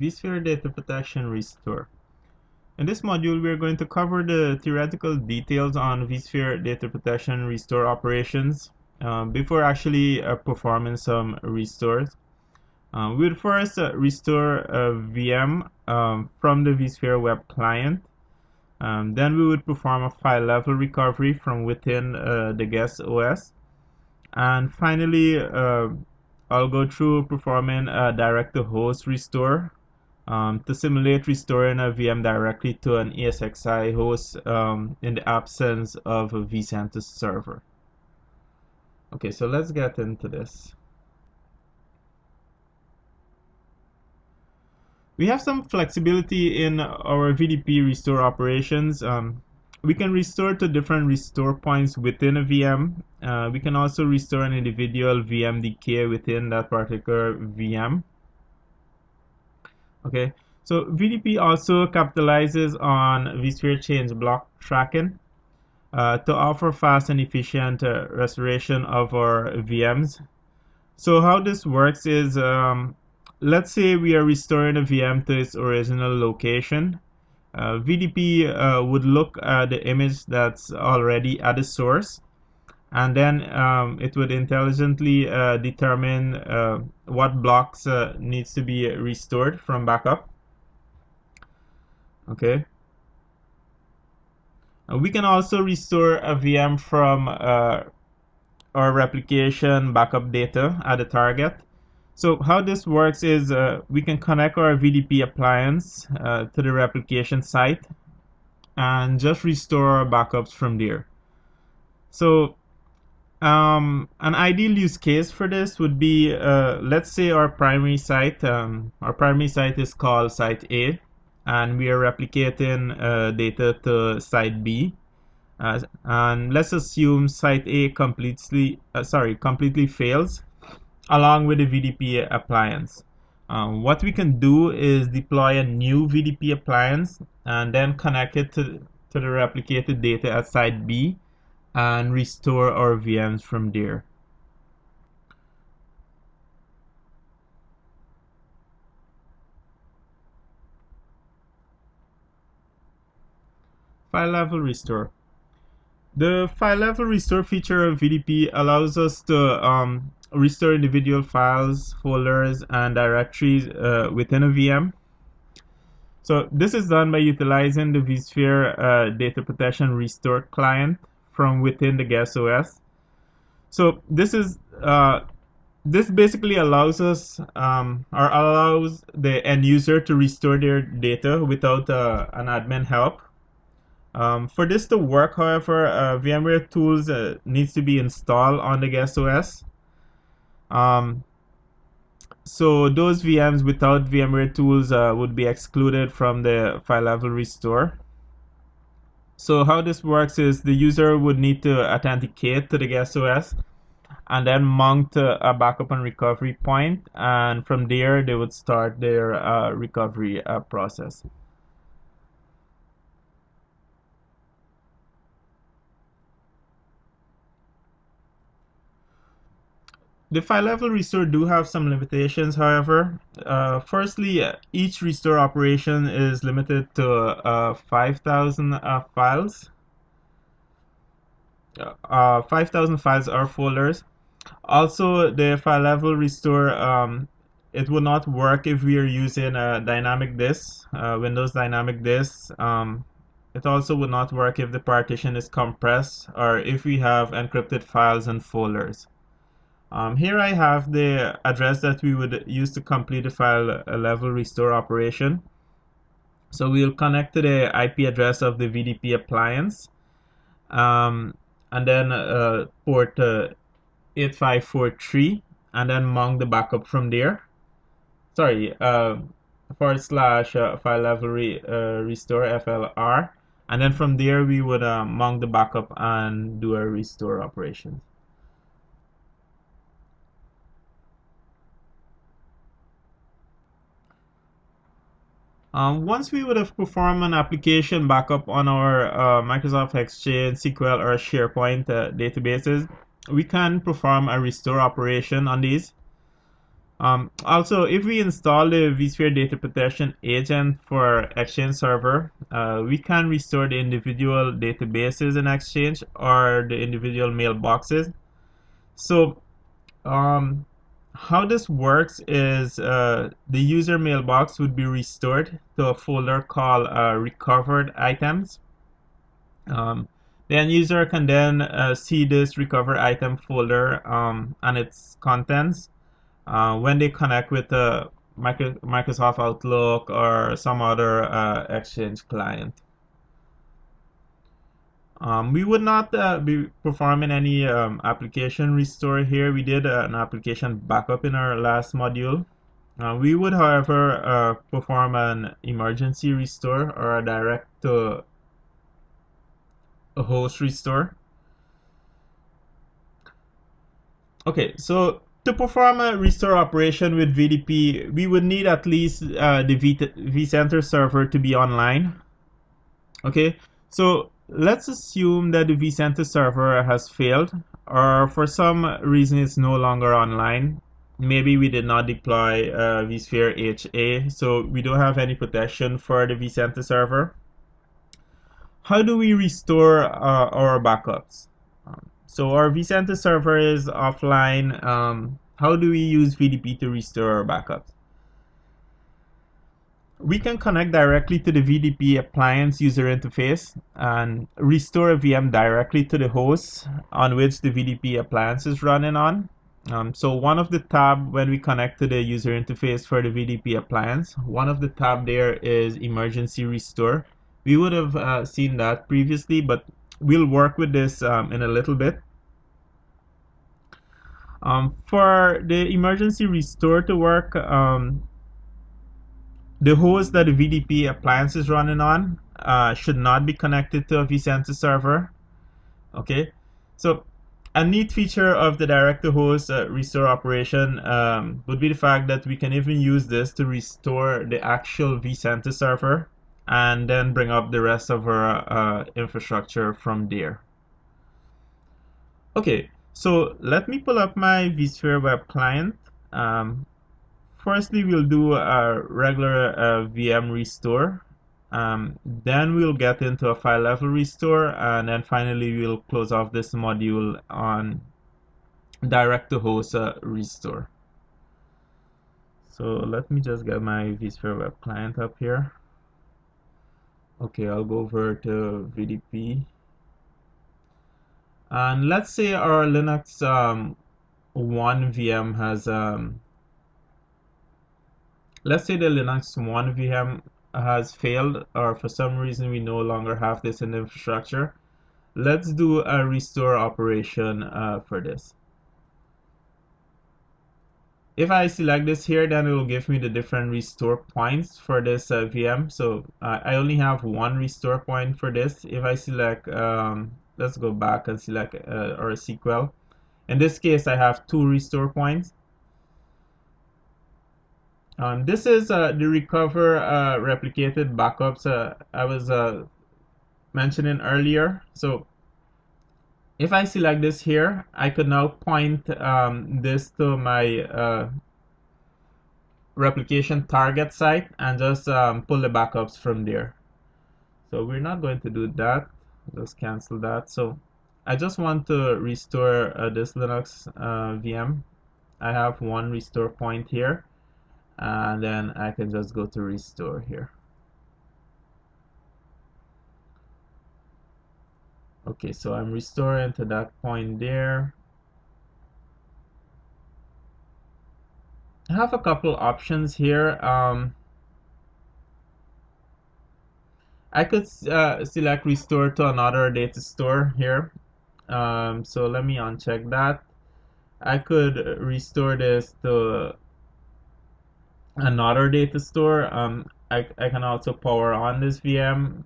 vSphere Data Protection Restore. In this module, we are going to cover the theoretical details on vSphere Data Protection Restore operations before actually performing some restores. We would first restore a VM from the vSphere web client. Then we would perform a file level recovery from within the guest OS. And finally, I'll go through performing a direct-to-host restore to simulate restoring a VM directly to an ESXi host in the absence of a vCenters server. Okay, so let's get into this. We have some flexibility in our VDP restore operations. We can restore to different restore points within a VM. We can also restore an individual VM decay within that particular VM. Okay, so VDP also capitalizes on vSphere change block tracking to offer fast and efficient restoration of our VMs. So how this works is, let's say we are restoring a VM to its original location. VDP would look at the image that's already at the source, and then it would intelligently determine what blocks needs to be restored from backup. Okay. We can also restore a VM from our replication backup data at the target. So how this works is we can connect our VDP appliance to the replication site and just restore our backups from there. So an ideal use case for this would be, let's say our primary site is called site A, and we are replicating data to site B. And let's assume site A completely fails along with the VDP appliance. What we can do is deploy a new VDP appliance and then connect it to the replicated data at site B and restore our VMs from there. File level restore. The file level restore feature of VDP allows us to restore individual files, folders, and directories within a VM. So this is done by utilizing the vSphere Data Protection Restore client from within the guest OS. So this basically allows us or allows the end user to restore their data without an admin help. For this to work, however, VMware tools needs to be installed on the guest OS. So those VMs without VMware tools would be excluded from the file level restore. So how this works is the user would need to authenticate to the guest OS and then mount a backup and recovery point, and from there they would start their recovery process. The file level restore do have some limitations, however. Firstly, each restore operation is limited to 5,000 files. 5,000 files or folders. Also, the file level restore, it will not work if we are using a dynamic disk, Windows dynamic disk. It also would not work if the partition is compressed or if we have encrypted files and folders. Here I have the address that we would use to complete the file level restore operation. So we'll connect to the IP address of the VDP appliance, and then port 8543, and then mount the backup from there. Sorry, / file level restore FLR, and then from there we would mount the backup and do a restore operation. Once we would have performed an application backup on our Microsoft Exchange, SQL, or SharePoint databases, we can perform a restore operation on these. Also, if we install the vSphere data protection agent for Exchange server, we can restore the individual databases in Exchange or the individual mailboxes. So, how this works is the user mailbox would be restored to a folder called recovered items. The end user can then see this recovered item folder and its contents when they connect with Microsoft Outlook or some other Exchange client. We would not be performing any application restore here. We did an application backup in our last module. We would, however, perform an emergency restore or a direct to a host restore. Okay, so to perform a restore operation with VDP, we would need at least the vCenter server to be online. Okay, so let's assume that the vCenter server has failed, or for some reason it's no longer online. Maybe we did not deploy vSphere HA, so we don't have any protection for the vCenter server. How do we restore our backups? So our vCenter server is offline. How do we use VDP to restore our backups? We can connect directly to the VDP appliance user interface and restore a VM directly to the host on which the VDP appliance is running on. So one of the tab when we connect to the user interface for the VDP appliance, one of the tab there is emergency restore. We would have seen that previously, but we'll work with this in a little bit. For the emergency restore to work, the host that the VDP appliance is running on should not be connected to a vCenter server. Okay, so a neat feature of the direct-to-host restore operation would be the fact that we can even use this to restore the actual vCenter server and then bring up the rest of our infrastructure from there. Okay, so let me pull up my vSphere web client. Firstly, we'll do a regular VM restore. Then we'll get into a file level restore, and then finally we'll close off this module on direct to host restore. So let me just get my vSphere web client up here. Okay, I'll go over to VDP. And let's say our Linux 1 VM has let's say the Linux 1 VM has failed, or for some reason we no longer have this in the infrastructure. Let's do a restore operation for this. If I select this here, then it will give me the different restore points for this VM. So I only have one restore point for this. If I select, let's go back and select our SQL. In this case, I have two restore points. This is the recover replicated backups I was mentioning earlier. So if I select this here, I could now point this to my replication target site and just pull the backups from there. So we're not going to do that. Let's cancel that. So I just want to restore this Linux VM. I have one restore point here, and then I can just go to restore here. Okay, so I'm restoring to that point there. I have a couple options here. I could select restore to another data store here. So let me uncheck that. I could restore this to another data store. I can also power on this VM.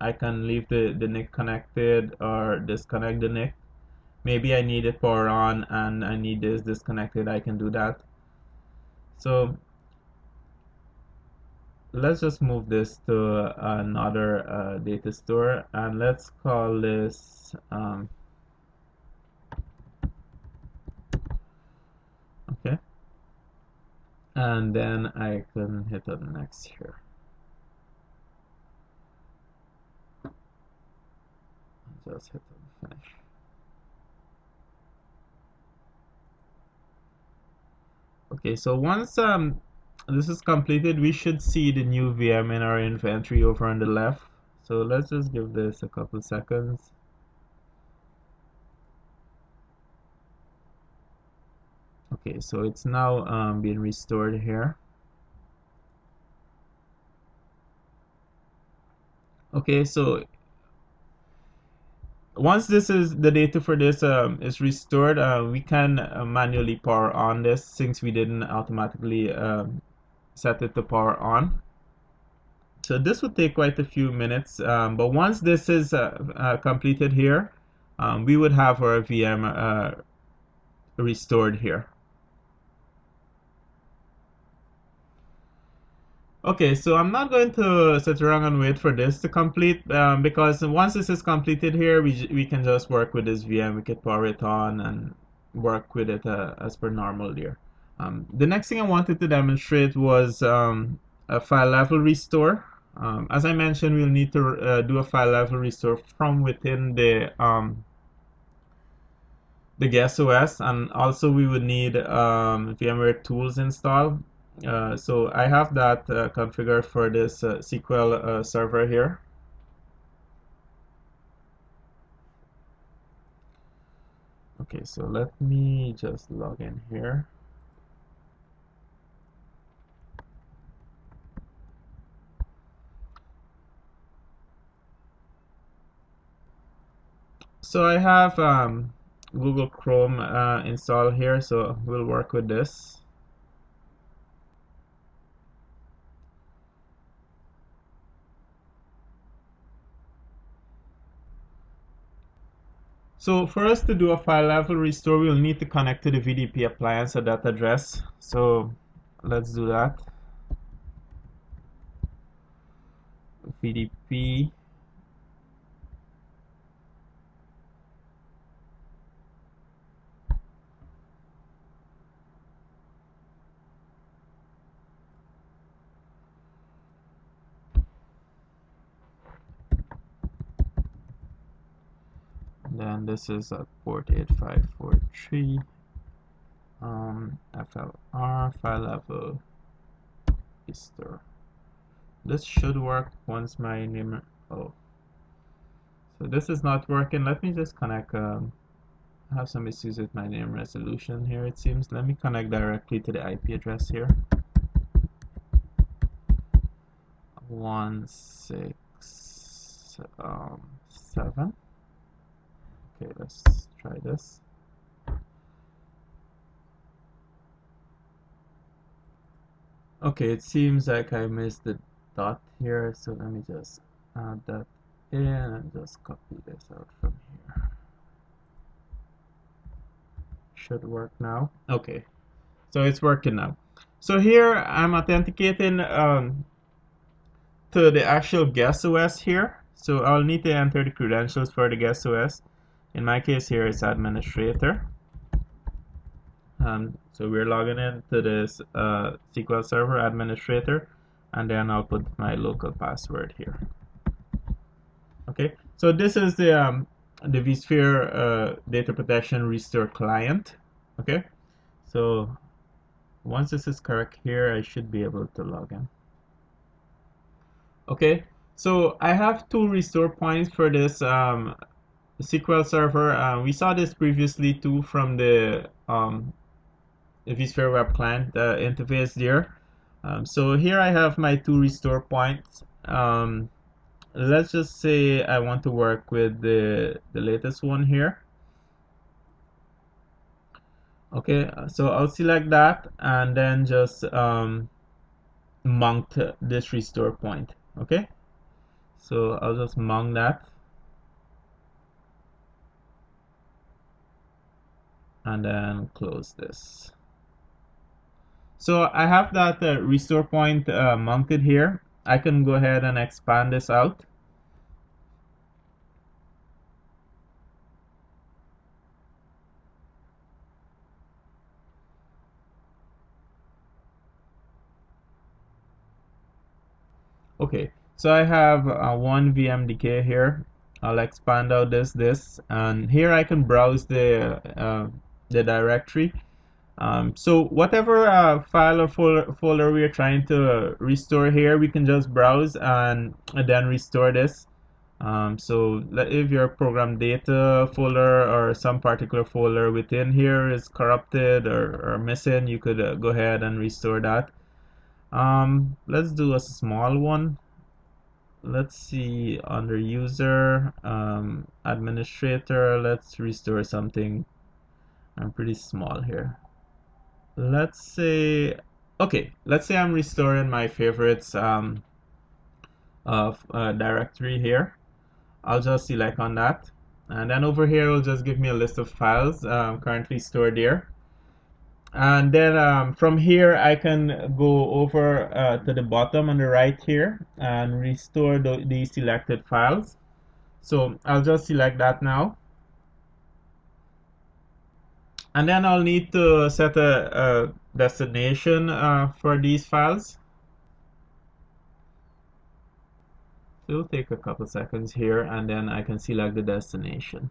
I can leave the NIC connected or disconnect the NIC. Maybe I need it power on and I need this disconnected. I can do that. So let's just move this to another data store, and let's call this okay. and then I can hit on next here. Just hit on finish. Okay, so once this is completed, we should see the new VM in our inventory over on the left. So let's just give this a couple seconds. Okay, so it's now being restored here. Okay, so once this is the data for this is restored, we can manually power on this since we didn't automatically set it to power on. So this would take quite a few minutes, but once this is completed here, we would have our VM restored here. Okay, so I'm not going to sit around and wait for this to complete because once this is completed here, we can just work with this VM. We could power it on and work with it as per normal here. The next thing I wanted to demonstrate was a file level restore. As I mentioned, we'll need to do a file level restore from within the guest OS, and also we would need VMware tools installed. So I have that configured for this SQL server here. Okay, so let me just log in here. So I have Google Chrome installed here, so we'll work with this. So for us to do a file level restore, we'll need to connect to the VDP appliance at that address. So let's do that. VDP. Then this is at port 8543. FLR file level restore. This should work once my name. Oh, so this is not working. Let me just connect. I have some issues with my name resolution here, it seems. Let me connect directly to the IP address here. 167. Okay, let's try this. Okay, it seems like I missed the dot here, so let me just add that in and just copy this out from here. Should work now. Okay, so it's working now. So here I'm authenticating to the actual guest OS here. So I'll need to enter the credentials for the guest OS. In my case here it's administrator. So we're logging in to this SQL Server administrator, and then I'll put my local password here. Okay, so this is the vSphere data protection restore client. Okay, so once this is correct here, I should be able to log in. Okay, so I have two restore points for this SQL Server. We saw this previously too from the vSphere web client interface there. So here I have my two restore points. Let's just say I want to work with the latest one here. Okay, so I'll select that and then just mount this restore point. Okay, so I'll just mount that and then close this. So I have that restore point mounted here. I can go ahead and expand this out. Okay, so I have one VM decay here. I'll expand out this, and here I can browse the directory. So whatever file or folder we are trying to restore here, we can just browse and then restore this. So if your program data folder or some particular folder within here is corrupted or missing, you could go ahead and restore that. Let's do a small one. Let's see, under user, administrator, let's restore something. I'm pretty small here. Let's say, okay, let's say I'm restoring my favorites of directory here. I'll just select on that. And then over here, it'll just give me a list of files currently stored there. And then from here, I can go over to the bottom on the right here and restore the selected files. So I'll just select that now. And then I'll need to set a destination for these files. So it'll take a couple seconds here, and then I can select the destination.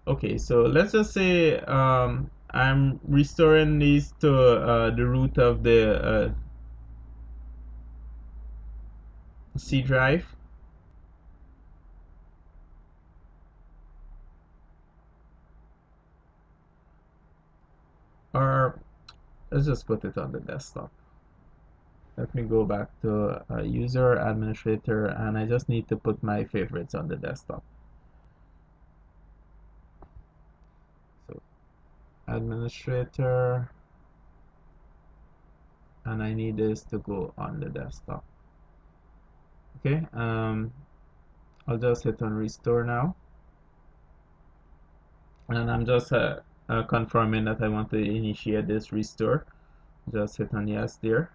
Okay, so let's just say I'm restoring these to the root of the C drive. Or let's just put it on the desktop. Let me go back to user, administrator, and I just need to put my favorites on the desktop. So administrator, and I need this to go on the desktop. Okay, I'll just hit on restore now, and I'm just confirming that I want to initiate this restore. Just hit on yes there.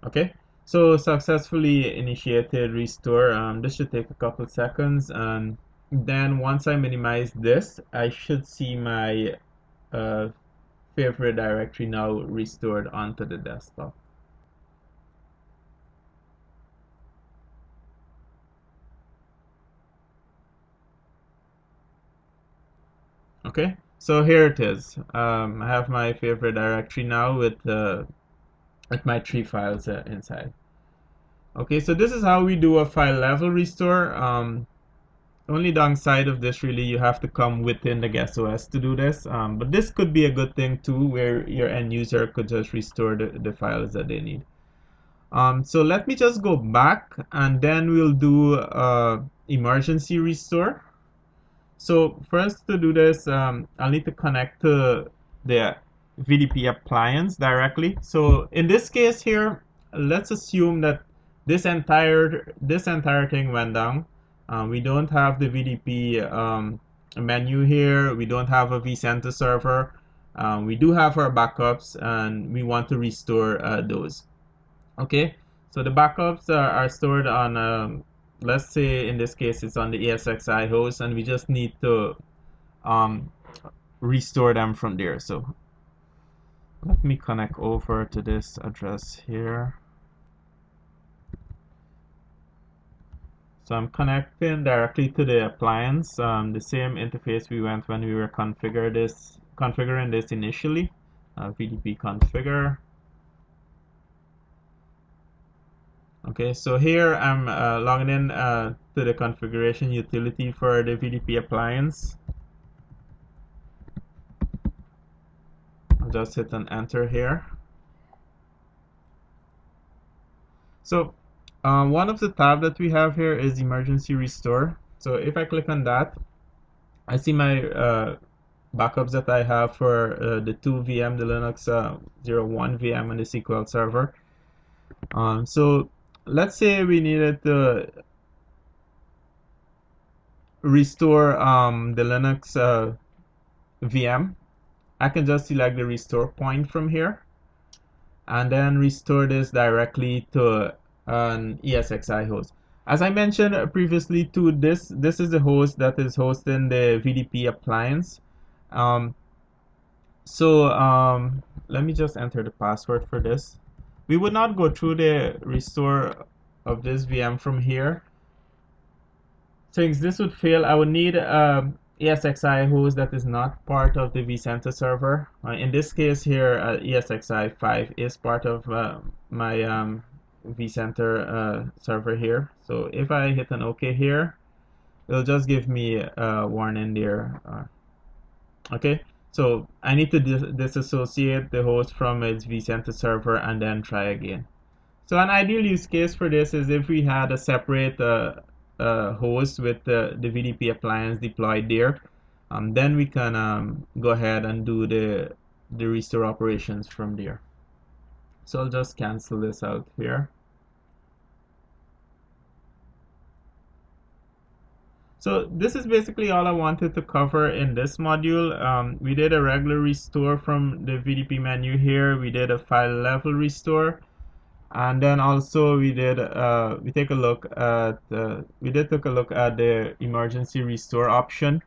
Okay, so successfully initiated restore. This should take a couple seconds, and then once I minimize this, I should see my favorite directory now restored onto the desktop. Okay, so here it is. I have my favorite directory now with my 3 files inside. Okay, so this is how we do a file level restore. Only downside of this, really, you have to come within the guest OS to do this. But this could be a good thing too, where your end user could just restore the files that they need. So let me just go back, and then we'll do emergency restore. So first, to do this, I'll need to connect to the VDP appliance directly. So in this case here, let's assume that this entire thing went down. We don't have the VDP menu here. We don't have a vCenter server. We do have our backups, and we want to restore those. Okay, so the backups are stored on let's say in this case it's on the ESXi host, and we just need to um, restore them from there. So let me connect over to this address here. So I'm connecting directly to the appliance, the same interface we went when we were configuring this initially. VDP configure. Okay, so here I'm logging in to the configuration utility for the VDP appliance. I'll just hit an enter here. So one of the tabs that we have here is emergency restore. So if I click on that, I see my backups that I have for the 2 VM, the Linux 01 VM, and the SQL server. So let's say we needed to restore the Linux VM. I can just select the restore point from here, and then restore this directly to an ESXi host. As I mentioned previously too, this is the host that is hosting the VDP appliance. So let me just enter the password for this. We would not go through the restore of this VM from here. Since this would fail, I would need ESXi host that is not part of the vCenter server. In this case here, ESXi 5 is part of my vCenter server here. So if I hit an OK here, it'll just give me a warning there. Okay, so I need to disassociate the host from its vCenter server and then try again. So an ideal use case for this is if we had a separate host with the VDP appliance deployed there, then we can go ahead and do the restore operations from there. So I'll just cancel this out here. So this is basically all I wanted to cover in this module. We did a regular restore from the VDP menu here. We did a file level restore. And then also we did we did take a look at the emergency restore option.